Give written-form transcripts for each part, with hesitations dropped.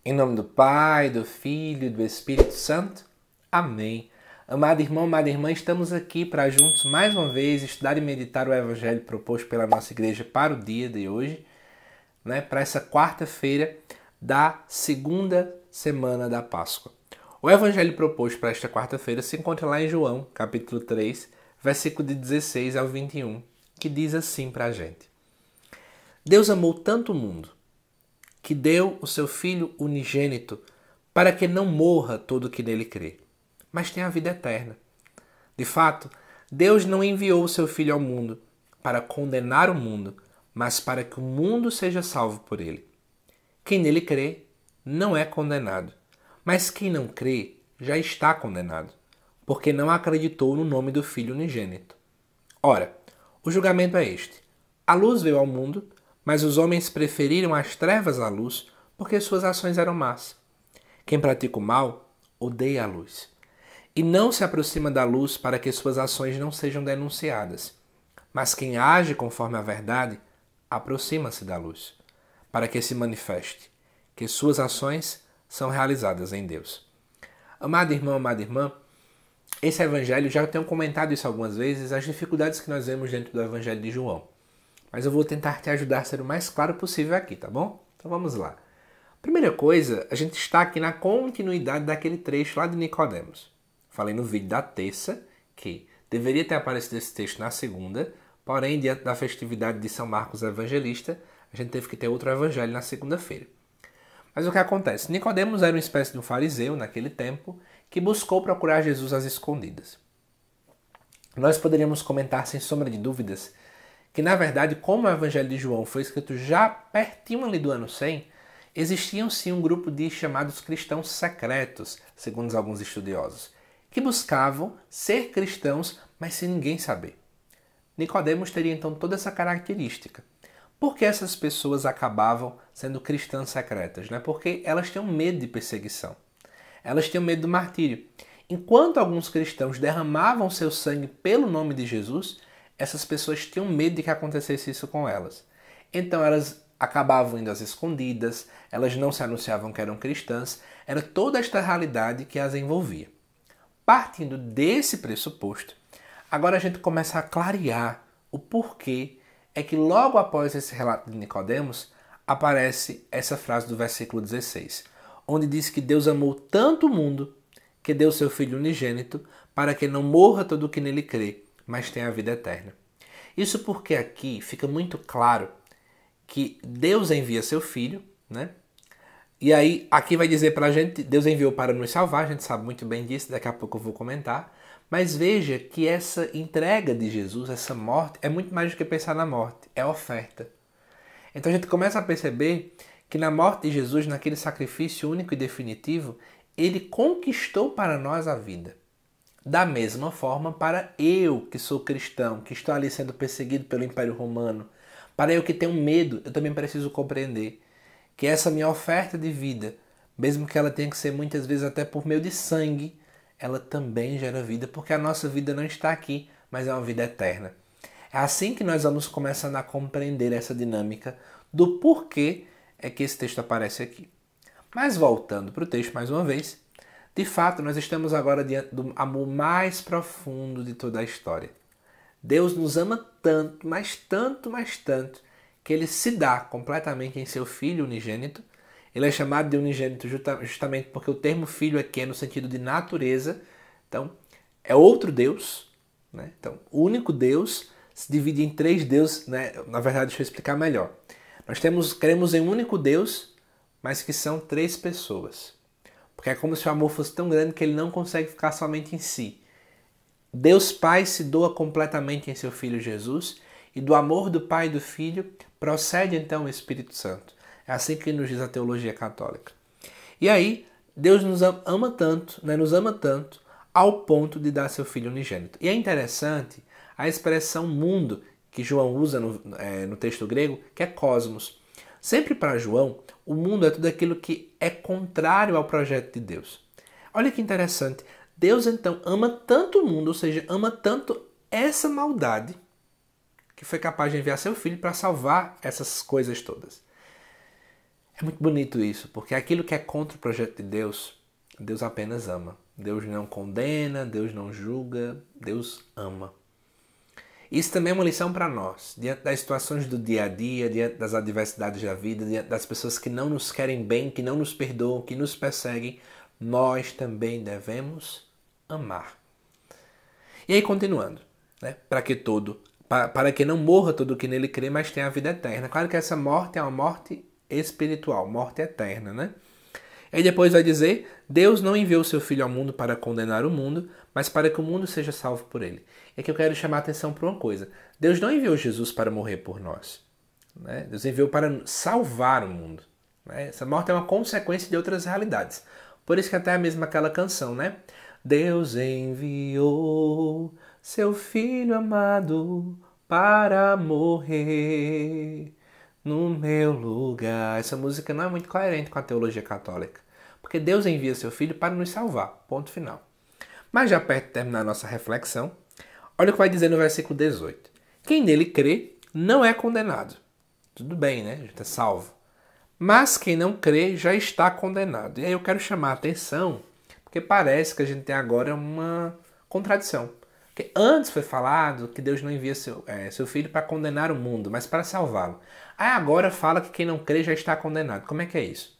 Em nome do Pai, do Filho e do Espírito Santo. Amém. Amado irmão, amada irmã, estamos aqui para juntos mais uma vez estudar e meditar o Evangelho proposto pela nossa igreja para o dia de hoje, para essa quarta-feira da segunda semana da Páscoa. O Evangelho proposto para esta quarta-feira se encontra lá em João, capítulo 3, versículo de 16 ao 21, que diz assim para a gente. Deus amou tanto o mundo, que deu o seu Filho unigênito, para que não morra todo o que nele crê, mas tenha a vida eterna. De fato, Deus não enviou o seu Filho ao mundo para condenar o mundo, mas para que o mundo seja salvo por ele. Quem nele crê não é condenado, mas quem não crê já está condenado, porque não acreditou no nome do Filho unigênito. Ora, o julgamento é este. A luz veio ao mundo, mas os homens preferiram as trevas à luz porque suas ações eram más. Quem pratica o mal odeia a luz e não se aproxima da luz para que suas ações não sejam denunciadas. Mas quem age conforme a verdade aproxima-se da luz, para que se manifeste que suas ações são realizadas em Deus. Amado irmão, amada irmã, esse evangelho, já tenho comentado isso algumas vezes, as dificuldades que nós vemos dentro do evangelho de João. Mas eu vou tentar te ajudar a ser o mais claro possível aqui, tá bom? Então vamos lá. Primeira coisa, a gente está aqui na continuidade daquele trecho lá de Nicodemos. Falei no vídeo da terça que deveria ter aparecido esse texto na segunda, porém, diante da festividade de São Marcos Evangelista, a gente teve que ter outro evangelho na segunda-feira. Mas o que acontece? Nicodemos era uma espécie de um fariseu naquele tempo que buscou procurar Jesus às escondidas. Nós poderíamos comentar sem sombra de dúvidas que, na verdade, como o Evangelho de João foi escrito já pertinho ali do ano 100, existiam sim um grupo de chamados cristãos secretos, segundo alguns estudiosos, que buscavam ser cristãos, mas sem ninguém saber. Nicodemos teria então toda essa característica. Por que essas pessoas acabavam sendo cristãs secretas? Porque elas tinham medo de perseguição. Elas tinham medo do martírio. Enquanto alguns cristãos derramavam seu sangue pelo nome de Jesus, essas pessoas tinham medo de que acontecesse isso com elas. Então elas acabavam indo às escondidas, elas não se anunciavam que eram cristãs, era toda esta realidade que as envolvia. Partindo desse pressuposto, agora a gente começa a clarear o porquê é que logo após esse relato de Nicodemos aparece essa frase do versículo 16, onde diz que Deus amou tanto o mundo que deu seu Filho unigênito para que não morra todo o que nele crê, mas tenha a vida eterna. Isso porque aqui fica muito claro que Deus envia seu Filho, E aí, aqui vai dizer pra gente, Deus enviou para nos salvar, a gente sabe muito bem disso, daqui a pouco eu vou comentar. Mas veja que essa entrega de Jesus, essa morte, é muito mais do que pensar na morte, é oferta. Então a gente começa a perceber que na morte de Jesus, naquele sacrifício único e definitivo, ele conquistou para nós a vida. Da mesma forma, para eu, que sou cristão, que estou ali sendo perseguido pelo Império Romano, para eu que tenho medo, eu também preciso compreender que essa minha oferta de vida, mesmo que ela tenha que ser muitas vezes até por meio de sangue, ela também gera vida, porque a nossa vida não está aqui, mas é uma vida eterna. É assim que nós vamos começando a compreender essa dinâmica do porquê é que esse texto aparece aqui. Mas voltando para o texto mais uma vez, de fato, nós estamos agora diante do amor mais profundo de toda a história. Deus nos ama tanto, mas tanto, mas tanto, que ele se dá completamente em seu Filho unigênito. Ele é chamado de unigênito justamente porque o termo filho aqui é no sentido de natureza. Então, é outro Deus. Então, o único Deus se divide em três deuses. Na verdade, deixa eu explicar melhor. Nós cremos em um único Deus, mas que são três pessoas. Porque é como se o amor fosse tão grande que ele não consegue ficar somente em si. Deus Pai se doa completamente em seu Filho Jesus, e do amor do Pai e do Filho procede então o Espírito Santo. É assim que nos diz a teologia católica. E aí, Deus nos ama tanto, nos ama tanto, ao ponto de dar seu Filho unigênito. E é interessante a expressão mundo que João usa no texto grego, que é cosmos. Sempre para João, o mundo é tudo aquilo que é contrário ao projeto de Deus. Olha que interessante. Deus então ama tanto o mundo, ou seja, ama tanto essa maldade, que foi capaz de enviar seu Filho para salvar essas coisas todas. É muito bonito isso, porque aquilo que é contra o projeto de Deus, Deus apenas ama. Deus não condena, Deus não julga, Deus ama. Isso também é uma lição para nós, diante das situações do dia a dia, diante das adversidades da vida, diante das pessoas que não nos querem bem, que não nos perdoam, que nos perseguem, nós também devemos amar. E aí, continuando, né? Para que não morra todo o que nele crê, mas tenha a vida eterna. Claro que essa morte é uma morte espiritual, morte eterna, né? Aí depois vai dizer, Deus não enviou o seu Filho ao mundo para condenar o mundo, mas para que o mundo seja salvo por ele. É que eu quero chamar a atenção para uma coisa. Deus não enviou Jesus para morrer por nós. Né? Deus enviou para salvar o mundo. Né? Essa morte é uma consequência de outras realidades. Por isso que até mesmo aquela canção, né? Deus enviou seu Filho amado para morrer no meu lugar. Essa música não é muito coerente com a teologia católica. Porque Deus envia seu Filho para nos salvar. Ponto final. Mas já perto de terminar a nossa reflexão, olha o que vai dizer no versículo 18. Quem nele crê não é condenado. Tudo bem, né? A gente é salvo. Mas quem não crê já está condenado. E aí eu quero chamar a atenção, porque parece que a gente tem agora uma contradição. Porque antes foi falado que Deus não envia seu Filho para condenar o mundo, mas para salvá-lo. Aí agora fala que quem não crê já está condenado. Como é que é isso?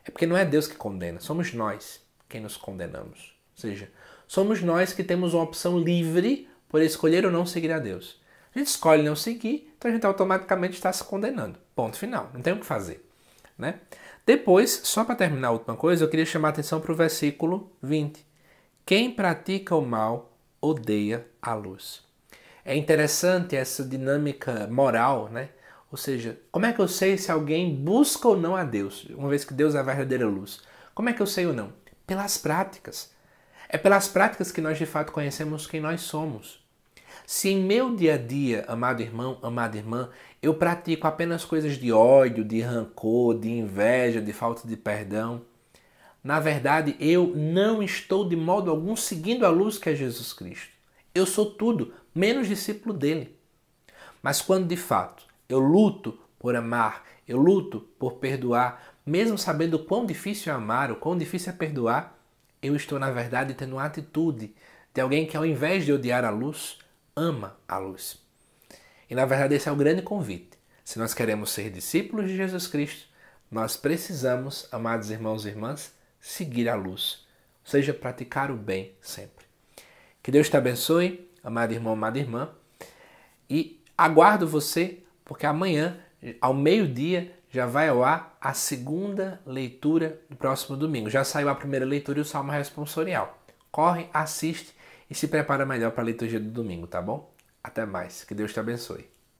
É porque não é Deus que condena, somos nós quem nos condenamos. Ou seja, somos nós que temos uma opção livre por escolher ou não seguir a Deus. A gente escolhe não seguir, então a gente automaticamente está se condenando. Ponto final, não tem o que fazer. Né? Depois, só para terminar a última coisa, eu queria chamar a atenção para o versículo 20. Quem pratica o mal odeia a luz. É interessante essa dinâmica moral, né? Ou seja, como é que eu sei se alguém busca ou não a Deus, uma vez que Deus é a verdadeira luz? Como é que eu sei ou não? Pelas práticas. É pelas práticas que nós de fato conhecemos quem nós somos. Se em meu dia a dia, amado irmão, amada irmã, eu pratico apenas coisas de ódio, de rancor, de inveja, de falta de perdão, na verdade eu não estou de modo algum seguindo a luz que é Jesus Cristo. Eu sou tudo, menos discípulo dele. Mas quando de fato eu luto por amar, eu luto por perdoar, mesmo sabendo o quão difícil é amar, o quão difícil é perdoar, eu estou na verdade tendo uma atitude de alguém que ao invés de odiar a luz, ama a luz. E na verdade esse é o grande convite. Se nós queremos ser discípulos de Jesus Cristo, nós precisamos, amados irmãos e irmãs, seguir a luz. Ou seja, praticar o bem sempre. Que Deus te abençoe, amado irmão, amada irmã. E aguardo você, porque amanhã, ao meio-dia, já vai ao ar a segunda leitura do próximo domingo. Já saiu a primeira leitura e o Salmo responsorial. Corre, assiste e se prepara melhor para a liturgia do domingo, tá bom? Até mais. Que Deus te abençoe.